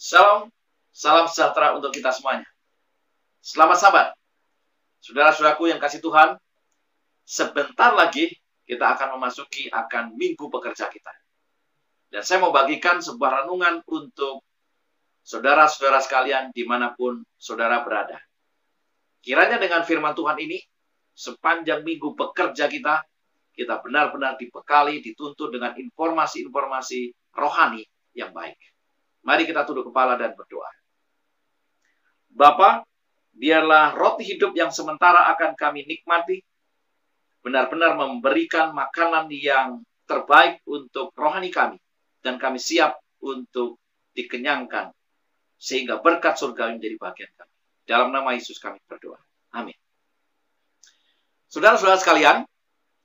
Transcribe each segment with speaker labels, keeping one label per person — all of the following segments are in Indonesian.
Speaker 1: Shalom, salam sejahtera untuk kita semuanya. Selamat Sabat, saudara-saudaraku yang kasih Tuhan. Sebentar lagi kita akan memasuki minggu pekerja kita. Dan saya mau bagikan sebuah renungan untuk saudara-saudara sekalian dimanapun saudara berada. Kiranya dengan firman Tuhan ini, sepanjang minggu pekerja kita benar-benar dibekali, dituntun dengan informasi-informasi rohani yang baik. Mari kita tunduk kepala dan berdoa. Bapa, biarlah roti hidup yang sementara akan kami nikmati, benar-benar memberikan makanan yang terbaik untuk rohani kami, dan kami siap untuk dikenyangkan, sehingga berkat surga menjadi bagian kami. Dalam nama Yesus kami berdoa. Amin. Saudara-saudara sekalian,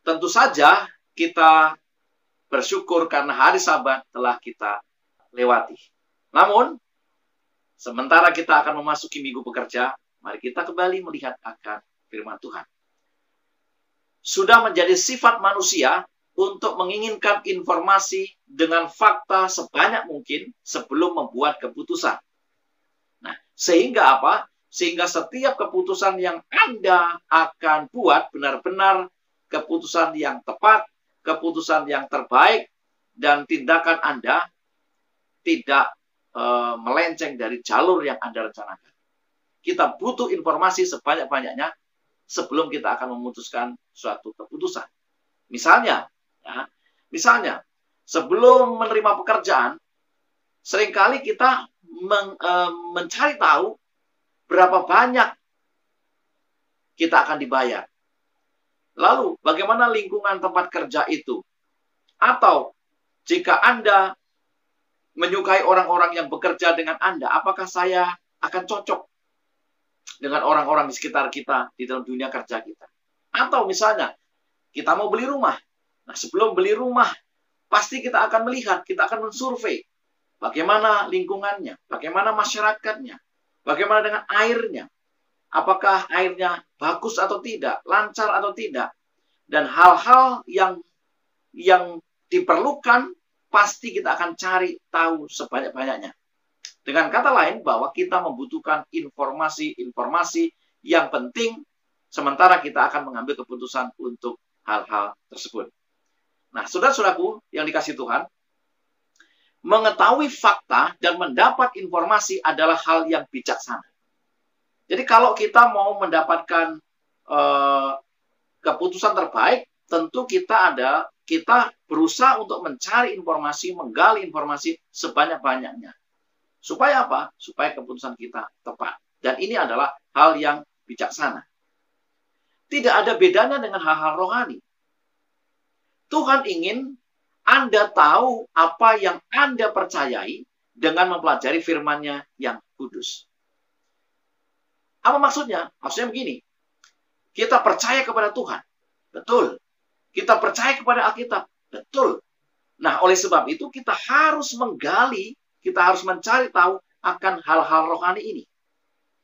Speaker 1: tentu saja kita bersyukur karena hari Sabat telah kita lewati. Namun, sementara kita akan memasuki minggu pekerja, mari kita kembali melihat akan firman Tuhan. Sudah menjadi sifat manusia untuk menginginkan informasi dengan fakta sebanyak mungkin sebelum membuat keputusan. Nah, sehingga apa? Sehingga setiap keputusan yang Anda akan buat benar-benar keputusan yang tepat, keputusan yang terbaik, dan tindakan Anda tidak melenceng dari jalur yang Anda rencanakan. Kita butuh informasi sebanyak-banyaknya sebelum kita akan memutuskan suatu keputusan. Misalnya, sebelum menerima pekerjaan, seringkali kita mencari tahu berapa banyak kita akan dibayar. Lalu, bagaimana lingkungan tempat kerja itu? Atau, jika Anda menyukai orang-orang yang bekerja dengan Anda, apakah saya akan cocok dengan orang-orang di sekitar kita, di dalam dunia kerja kita? Atau misalnya, kita mau beli rumah. Nah, sebelum beli rumah, pasti kita akan melihat, kita akan mensurvei bagaimana lingkungannya, bagaimana masyarakatnya, bagaimana dengan airnya, apakah airnya bagus atau tidak, lancar atau tidak, dan hal-hal yang diperlukan pasti kita akan cari tahu sebanyak-banyaknya. Dengan kata lain, bahwa kita membutuhkan informasi-informasi yang penting sementara kita akan mengambil keputusan untuk hal-hal tersebut. Nah, saudara-saudaraku yang dikasihi Tuhan, mengetahui fakta dan mendapat informasi adalah hal yang bijaksana. Jadi kalau kita mau mendapatkan keputusan terbaik, tentu kita berusaha untuk mencari informasi, menggali informasi sebanyak-banyaknya. Supaya apa? Supaya keputusan kita tepat. Dan ini adalah hal yang bijaksana. Tidak ada bedanya dengan hal-hal rohani. Tuhan ingin Anda tahu apa yang Anda percayai dengan mempelajari firman-Nya yang kudus. Apa maksudnya? Maksudnya begini. Kita percaya kepada Tuhan. Betul. Kita percaya kepada Alkitab. Betul. Nah, oleh sebab itu kita harus menggali, kita harus mencari tahu akan hal-hal rohani ini.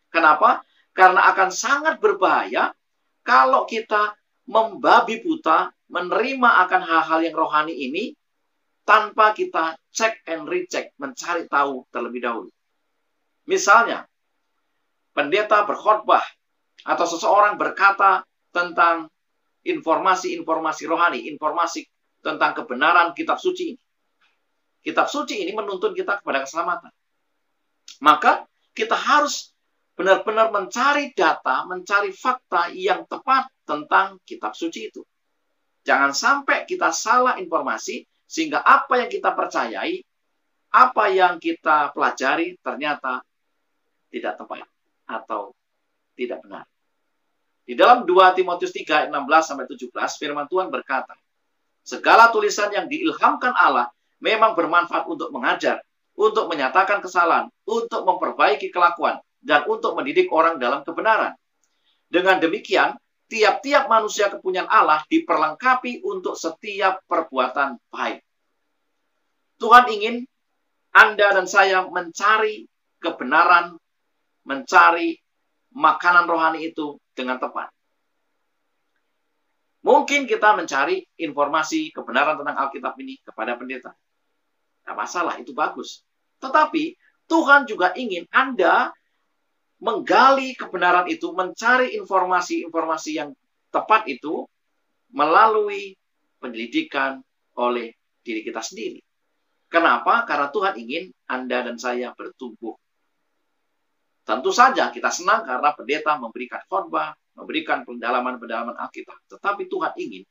Speaker 1: Kenapa? Karena akan sangat berbahaya kalau kita membabi buta, menerima akan hal-hal yang rohani ini, tanpa kita cek and recheck, mencari tahu terlebih dahulu. Misalnya, pendeta berkhotbah, atau seseorang berkata tentang informasi-informasi rohani, informasi tentang kebenaran kitab suci ini. Kitab suci ini menuntun kita kepada keselamatan. Maka kita harus benar-benar mencari data, mencari fakta yang tepat tentang kitab suci itu. Jangan sampai kita salah informasi, sehingga apa yang kita percayai, apa yang kita pelajari ternyata tidak tepat atau tidak benar. Di dalam 2 Timotius 3, 16-17, firman Tuhan berkata, segala tulisan yang diilhamkan Allah memang bermanfaat untuk mengajar, untuk menyatakan kesalahan, untuk memperbaiki kelakuan, dan untuk mendidik orang dalam kebenaran. Dengan demikian, tiap-tiap manusia kepunyaan Allah diperlengkapi untuk setiap perbuatan baik. Tuhan ingin Anda dan saya mencari kebenaran, mencari makanan rohani itu dengan tepat. Mungkin kita mencari informasi kebenaran tentang Alkitab ini kepada pendeta. Tidak masalah, itu bagus. Tetapi Tuhan juga ingin Anda menggali kebenaran itu, mencari informasi-informasi yang tepat itu melalui penyelidikan oleh diri kita sendiri. Kenapa? Karena Tuhan ingin Anda dan saya bertumbuh. Tentu saja kita senang karena pendeta memberikan khotbah, memberikan pendalaman-pendalaman Alkitab. Tetapi Tuhan ingin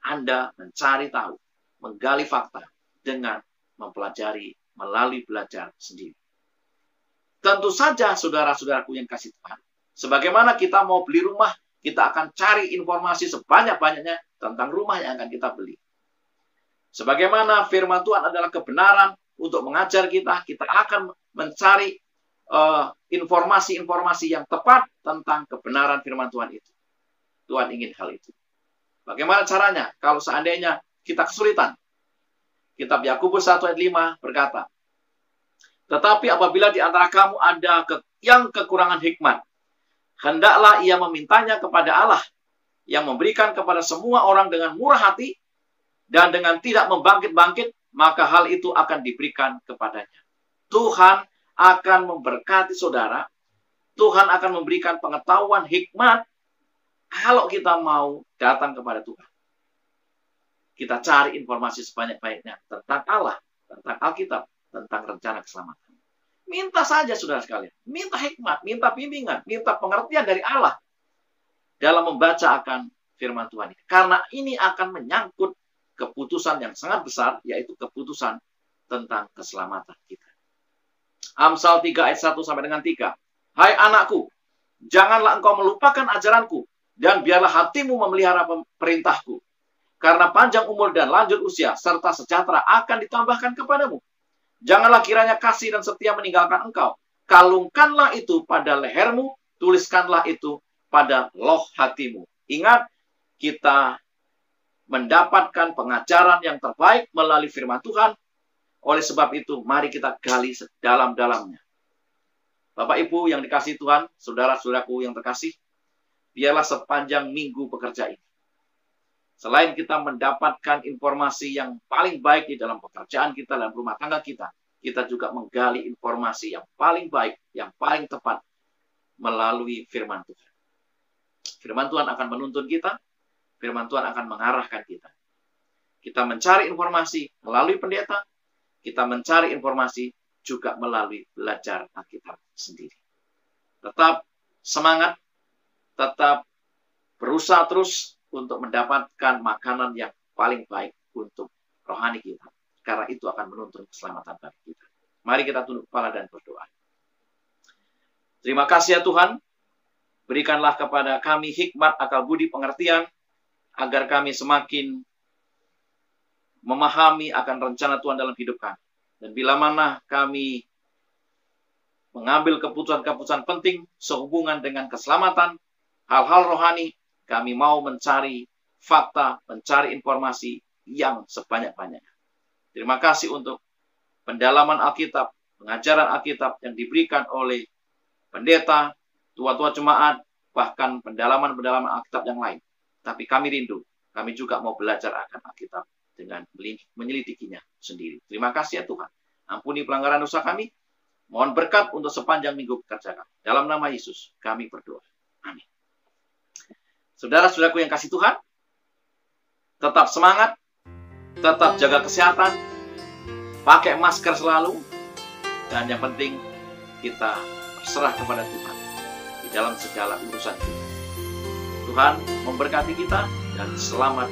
Speaker 1: Anda mencari tahu, menggali fakta dengan mempelajari melalui belajar sendiri. Tentu saja saudara-saudaraku yang kasih Tuhan, sebagaimana kita mau beli rumah, kita akan cari informasi sebanyak-banyaknya tentang rumah yang akan kita beli. Sebagaimana firman Tuhan adalah kebenaran untuk mengajar kita, kita akan mencari informasi-informasi yang tepat tentang kebenaran firman Tuhan itu. Tuhan ingin hal itu. Bagaimana caranya? Kalau seandainya kita kesulitan. Kitab Yakobus 1 ayat 5 berkata, tetapi apabila di antara kamu ada yang kekurangan hikmat, hendaklah ia memintanya kepada Allah, yang memberikan kepada semua orang dengan murah hati, dan dengan tidak membangkit-bangkit, maka hal itu akan diberikan kepadanya. Tuhan akan memberkati saudara, Tuhan akan memberikan pengetahuan hikmat, kalau kita mau datang kepada Tuhan. Kita cari informasi sebanyak-banyaknya tentang Allah, tentang Alkitab, tentang rencana keselamatan. Minta saja saudara sekalian, minta hikmat, minta bimbingan, minta pengertian dari Allah dalam membaca akan firman Tuhan ini. Karena ini akan menyangkut keputusan yang sangat besar, yaitu keputusan tentang keselamatan kita. Amsal 3 ayat 1 sampai dengan 3. Hai anakku, janganlah engkau melupakan ajaranku, dan biarlah hatimu memelihara perintahku. Karena panjang umur dan lanjut usia, serta sejahtera akan ditambahkan kepadamu. Janganlah kiranya kasih dan setia meninggalkan engkau. Kalungkanlah itu pada lehermu, tuliskanlah itu pada loh hatimu. Ingat, kita mendapatkan pengajaran yang terbaik melalui firman Tuhan. Oleh sebab itu, mari kita gali sedalam-dalamnya. Bapak Ibu yang dikasihi Tuhan, saudara-saudaraku yang terkasih, biarlah sepanjang minggu bekerja ini, selain kita mendapatkan informasi yang paling baik di dalam pekerjaan kita dan rumah tangga kita, kita juga menggali informasi yang paling baik, yang paling tepat melalui firman Tuhan. Firman Tuhan akan menuntun kita, firman Tuhan akan mengarahkan kita. Kita mencari informasi melalui pendeta, kita mencari informasi juga melalui belajar Alkitab sendiri. Tetap semangat, tetap berusaha terus untuk mendapatkan makanan yang paling baik untuk rohani kita. Karena itu akan menuntun keselamatan bagi kita. Mari kita tunduk kepala dan berdoa. Terima kasih ya Tuhan. Berikanlah kepada kami hikmat, akal budi, pengertian, agar kami semakin memahami akan rencana Tuhan dalam hidup kami. Dan bila mana kami mengambil keputusan-keputusan penting sehubungan dengan keselamatan, hal-hal rohani, kami mau mencari fakta, mencari informasi yang sebanyak-banyaknya. Terima kasih untuk pendalaman Alkitab, pengajaran Alkitab yang diberikan oleh pendeta, tua-tua jemaat, bahkan pendalaman-pendalaman Alkitab yang lain. Tapi kami rindu, kami juga mau belajar akan Alkitab dengan menyelidikinya sendiri. Terima kasih ya Tuhan. Ampuni pelanggaran dosa kami. Mohon berkat untuk sepanjang minggu bekerja kami. Dalam nama Yesus, kami berdoa. Amin. Saudara-saudaraku yang kasih Tuhan, tetap semangat, tetap jaga kesehatan, pakai masker selalu, dan yang penting kita berserah kepada Tuhan di dalam segala urusan kita. Tuhan memberkati kita dan selamat